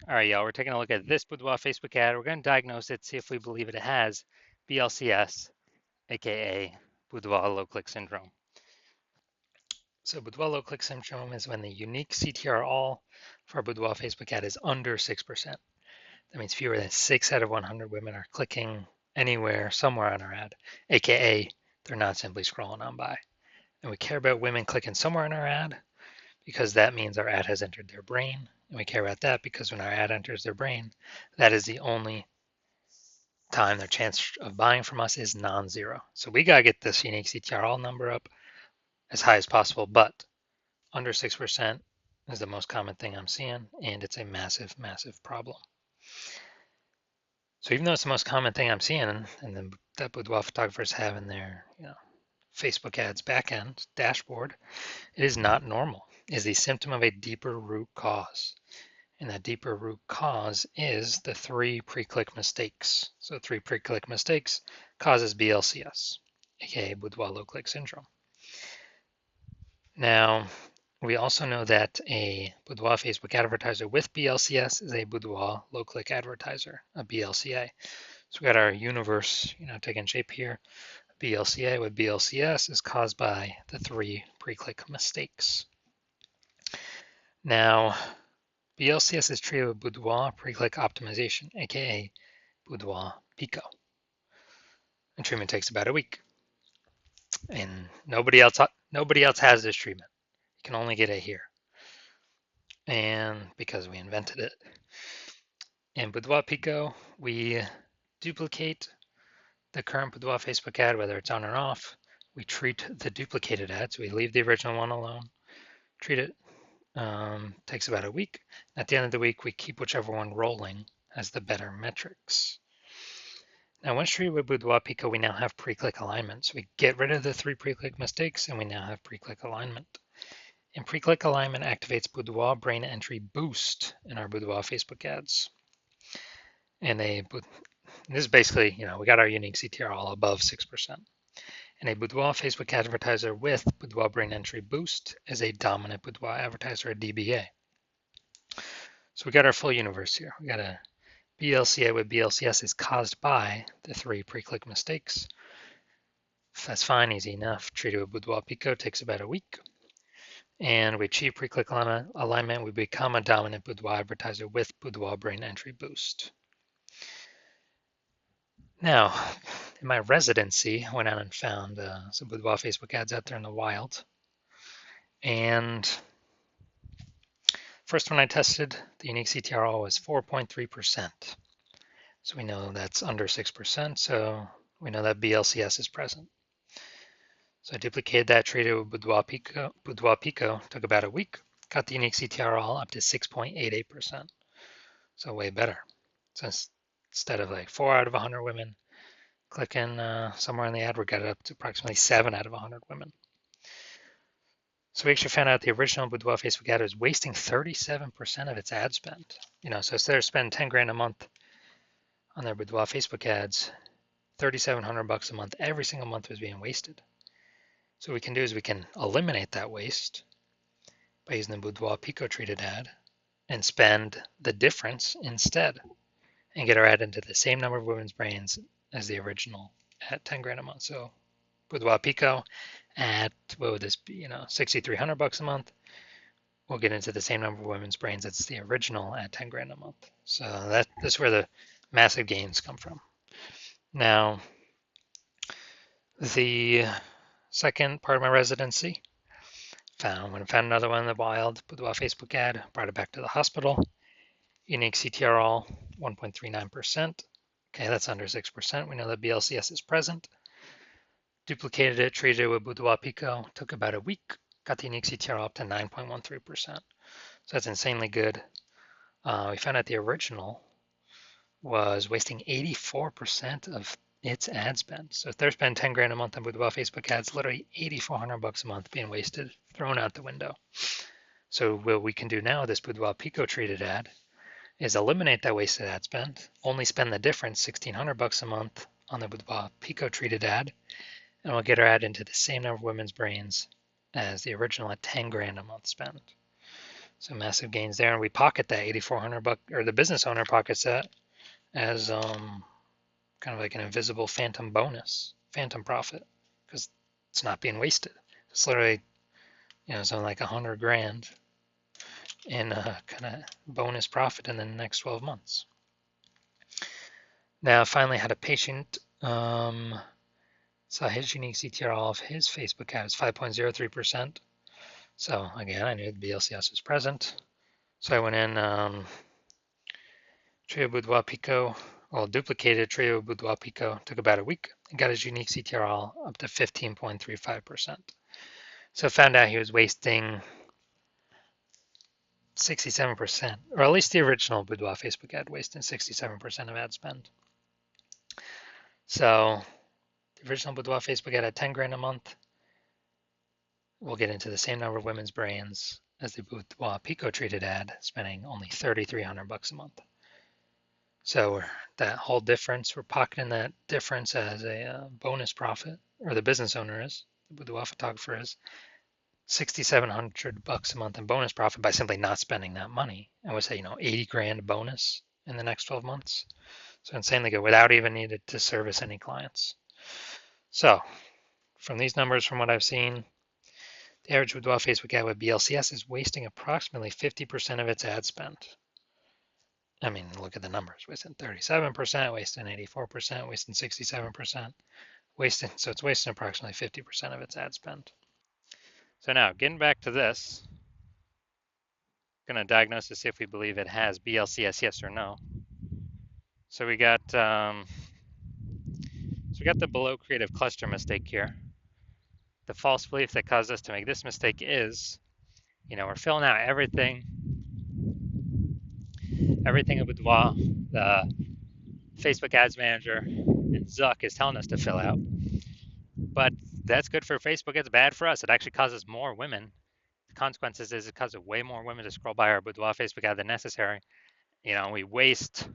All right, y'all, we're taking a look at this Boudoir Facebook ad. We're going to diagnose it, see if we believe it has BLCS, aka Boudoir low click syndrome. So Boudoir low click syndrome is when the unique CTR all for a Boudoir Facebook ad is under 6%. That means fewer than 6 out of 100 women are clicking anywhere, somewhere on our ad, aka they're not simply scrolling on by. And we care about women clicking somewhere in our ad because that means our ad has entered their brain. And we care about that because when our ad enters their brain, that is the only time their chance of buying from us is non-zero. So we got to get this unique CTRL number up as high as possible, but under 6% is the most common thing I'm seeing, and it's a massive, massive problem. So even though it's the most common thing I'm seeing, and that boudoir photographers have in their Facebook ads backend dashboard, it is not normal. It is the symptom of a deeper root cause. And that deeper root cause is the 3 pre-click mistakes. So 3 pre-click mistakes causes BLCS, aka Boudoir low click syndrome. Now, we also know that a Boudoir Facebook advertiser with BLCS is a Boudoir low click advertiser, a BLCA. So we got our universe, taking shape here. BLCA with BLCS is caused by the 3 pre-click mistakes. Now, BLCS is treated with Boudoir pre-click optimization, aka Boudoir Pico. And treatment takes about a week. And nobody else has this treatment. You can only get it here. And because we invented it. In Boudoir Pico, we duplicate the current Boudoir Facebook ad, whether it's on or off. We treat the duplicated ads. We leave the original one alone, treat it. Takes about a week. At the end of the week, we keep whichever one rolling as the better metrics. Now, once treated with Boudoir Pico, we now have pre-click alignment. So we get rid of the 3 pre-click mistakes, and we now have pre-click alignment. And pre-click alignment activates Boudoir brain entry boost in our Boudoir Facebook ads. And this is basically, we got our unique CTR all above 6%. And a Boudoir Facebook advertiser with Boudoir brain entry boost is a dominant Boudoir advertiser, a DBA. So we got our full universe here. We got a BLCA with BLCS is caused by the 3 pre-click mistakes. That's fine, easy enough. Treated with Boudoir Pico takes about a week. And we achieve pre-click alignment. We become a dominant Boudoir advertiser with Boudoir brain entry boost. Now, in my residency, I went out and found some Boudoir Facebook ads out there in the wild. And first one I tested, the unique CTRL was 4.3%. So we know that's under 6%, so we know that BLCS is present. So I duplicated that, treated with Boudoir Pico, took about a week, got the unique CTRL up to 6.88%. So way better. So instead of like 4 out of 100 women clicking somewhere in the ad, we got it up to approximately 7 out of 100 women. So we actually found out the original Boudoir Facebook ad was wasting 37% of its ad spend. So instead of spending 10 grand a month on their Boudoir Facebook ads, $3,700 a month every single month was being wasted. So what we can do is we can eliminate that waste by using the Boudoir Pico treated ad and spend the difference instead and get our ad into the same number of women's brains as the original at 10 grand a month. So Boudoir Pico at, what would this be, $6,300 a month. We'll get into the same number of women's brains as the original at 10 grand a month. So that's where the massive gains come from. Now, the second part of my residency, found another one in the wild, Boudoir Facebook ad, brought it back to the hospital. Unique CTRL 1.39%. Okay, that's under 6%. We know that BLCS is present. Duplicated it, treated it with Boudoir Pico, took about a week, got the unique CTRL up to 9.13%. So that's insanely good. We found out the original was wasting 84% of its ad spend. So if they're spending 10 grand a month on Boudoir Facebook ads, literally $8,400 a month being wasted, thrown out the window. So what we can do now with this Boudoir Pico treated ad is eliminate that wasted ad spend, only spend the difference, $1,600 a month on the Boudoir Pico treated ad, and we'll get our ad into the same number of women's brains as the original at 10 grand a month spend. So massive gains there, and we pocket that 8,400 buck, or the business owner pockets that as kind of like an invisible phantom bonus, phantom profit, because it's not being wasted. It's literally, something like 100 grand in kind of bonus profit in the next 12 months. Now, I finally had a patient, saw his unique CTR of his Facebook ad is 5.03%. So again, I knew the BLCS was present. So I went in, Trio Boudoir Pico, well, duplicated Trio Boudoir Pico, took about a week, and got his unique CTR up to 15.35%. So I found out he was wasting 67%, or at least the original Boudoir Facebook ad wasting 67% of ad spend. So the original Boudoir Facebook ad had 10 grand a month. We'll get into the same number of women's brands as the Boudoir Pico treated ad, spending only 3,300 bucks a month. So that whole difference, we're pocketing that difference as a bonus profit, or the business owner is, the boudoir photographer is, 6,700 bucks a month in bonus profit by simply not spending that money. I would say, 80 grand bonus in the next 12 months. So insanely good without even needed to service any clients. So from these numbers, from what I've seen, the average boudoir Facebook ad with BLCS is wasting approximately 50% of its ad spend. I mean, look at the numbers, wasting 37%, wasting 84%, wasting 67%, so it's wasting approximately 50% of its ad spend. So now, getting back to this, going to diagnose to see if we believe it has BLCS, yes or no. So we got the below creative cluster mistake here. The false belief that caused us to make this mistake is, we're filling out everything in Boudoir, the Facebook Ads Manager and Zuck is telling us to fill out. But that's good for Facebook. It's bad for us. It actually causes more women. The consequences is it causes way more women to scroll by our Boudoir Facebook ad than necessary. We waste.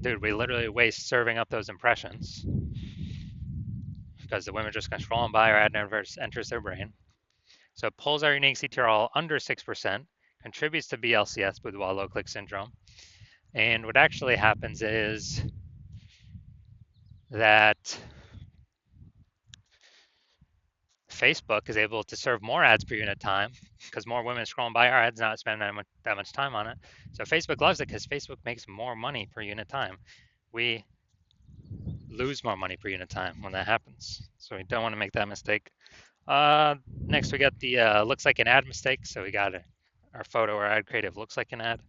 Dude, we literally waste serving up those impressions because the women just kind of scrolling by, our ad never enters their brain. So it pulls our unique CTR under 6%, contributes to BLCS, Boudoir low click syndrome. And what actually happens is that Facebook is able to serve more ads per unit time because more women are scrolling by our ads, not spending that much time on it. So Facebook loves it because Facebook makes more money per unit time. We lose more money per unit time when that happens. So we don't want to make that mistake. Next, we got the looks like an ad mistake. So we got our photo or ad creative looks like an ad.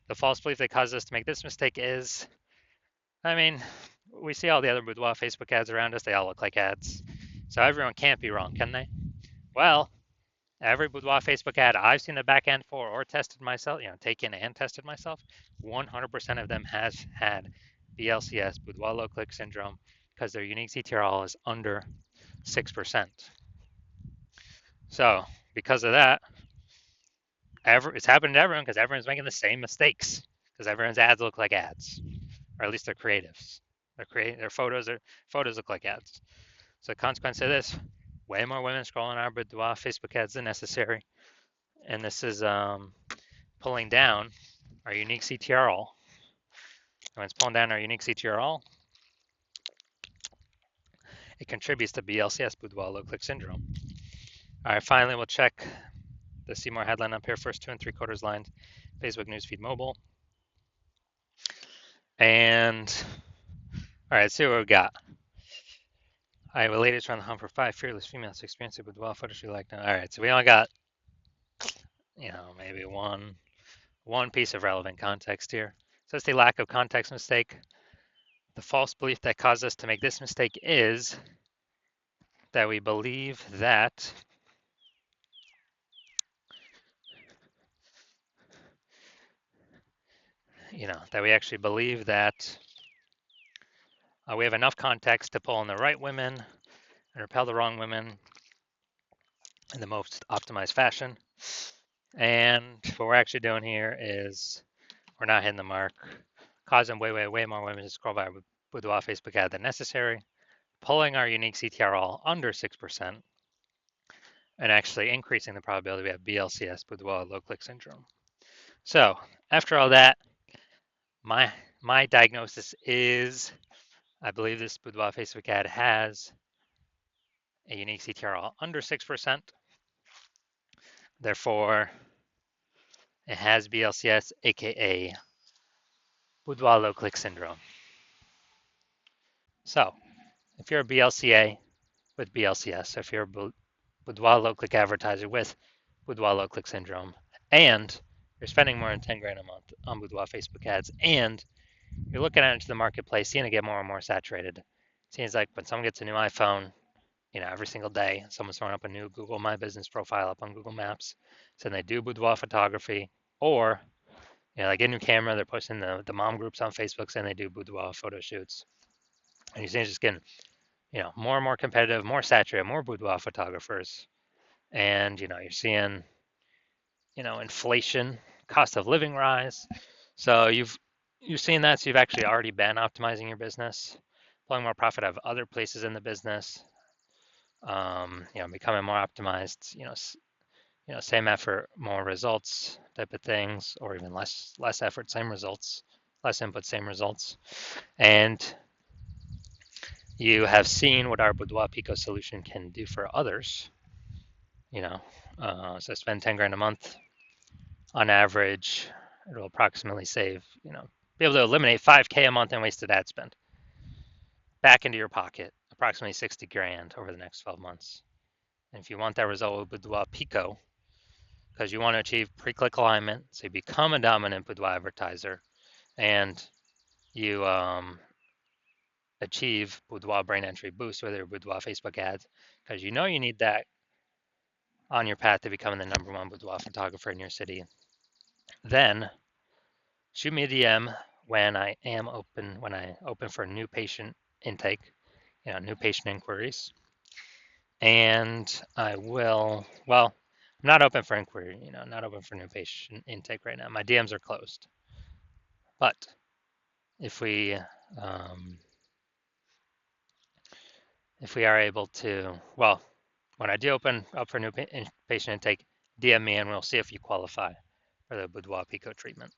The false belief that causes us to make this mistake is, we see all the other Boudoir Facebook ads around us. They all look like ads. So everyone can't be wrong, can they? Well, every Boudoir Facebook ad I've seen the back end for or tested myself, taken and tested myself, 100% of them has had BLCS, Boudoir low click syndrome, because their unique CTRL is under 6%. So because of that, it's happening to everyone because everyone's making the same mistakes because everyone's ads look like ads, or at least their creatives. Their photos look like ads. So the consequence of this, way more women scrolling our Boudoir Facebook ads than necessary. And this is pulling down our unique CTRL. When it's pulling down our unique CTRL, it contributes to BLCS, Boudoir low click syndrome. All right, finally, we'll check the see more headline up here, first 2 3/4 lines, Facebook newsfeed mobile. And all right, let's see what we got. All right, well, ladies are on the hunt for 5 fearless females experiencing Boudoir photos she liked. All right, so we only got, maybe one piece of relevant context here. So it's the lack of context mistake. The false belief that caused us to make this mistake is that we believe that that we actually believe that we have enough context to pull in the right women and repel the wrong women in the most optimized fashion. And what we're actually doing here is we're not hitting the mark, causing way more women to scroll by Boudoir Facebook ad than necessary, pulling our unique CTRL under 6%, and actually increasing the probability we have BLCS, Boudoir low click syndrome. So after all that, my my diagnosis is I believe this Boudoir Facebook ad has a unique CTR under 6%. Therefore, it has BLCS, aka Boudoir low click syndrome. So if you're a BLCA with BLCS, if you're a Boudoir low click advertiser with Boudoir low click syndrome, and you're spending more than 10 grand a month on Boudoir Facebook ads, and you're looking out into the marketplace, seeing it get more and more saturated. It seems like when someone gets a new iPhone, every single day, someone's throwing up a new Google My Business profile up on Google Maps, saying they do boudoir photography, or they get a new camera, they're posting the mom groups on Facebook saying they do boudoir photo shoots, and you see it's just getting more and more competitive, more saturated, more boudoir photographers, and you're seeing inflation, cost of living rise. So you've seen that, so you've actually already been optimizing your business, pulling more profit out of other places in the business, becoming more optimized, same effort, more results type of things, or even less effort, same results, less input, same results. And you have seen what our Boudoir Pico solution can do for others. So spend 10 grand a month on average. It'll approximately save, be able to eliminate 5K a month in wasted ad spend back into your pocket, approximately 60 grand over the next 12 months. And if you want that result with Boudoir Pico, because you want to achieve pre-click alignment, so you become a dominant Boudoir advertiser, and you achieve Boudoir brain entry boost with your Boudoir Facebook ads, because you need that on your path to becoming the #1 boudoir photographer in your city, then shoot me a DM when I open for new patient intake, new patient inquiries. And I will, well, I'm not open for inquiry, not open for new patient intake right now. My DMs are closed. But if we are able to, well, when I do open up for new patient intake, DM me and we'll see if you qualify for the Boudoir Pico treatment.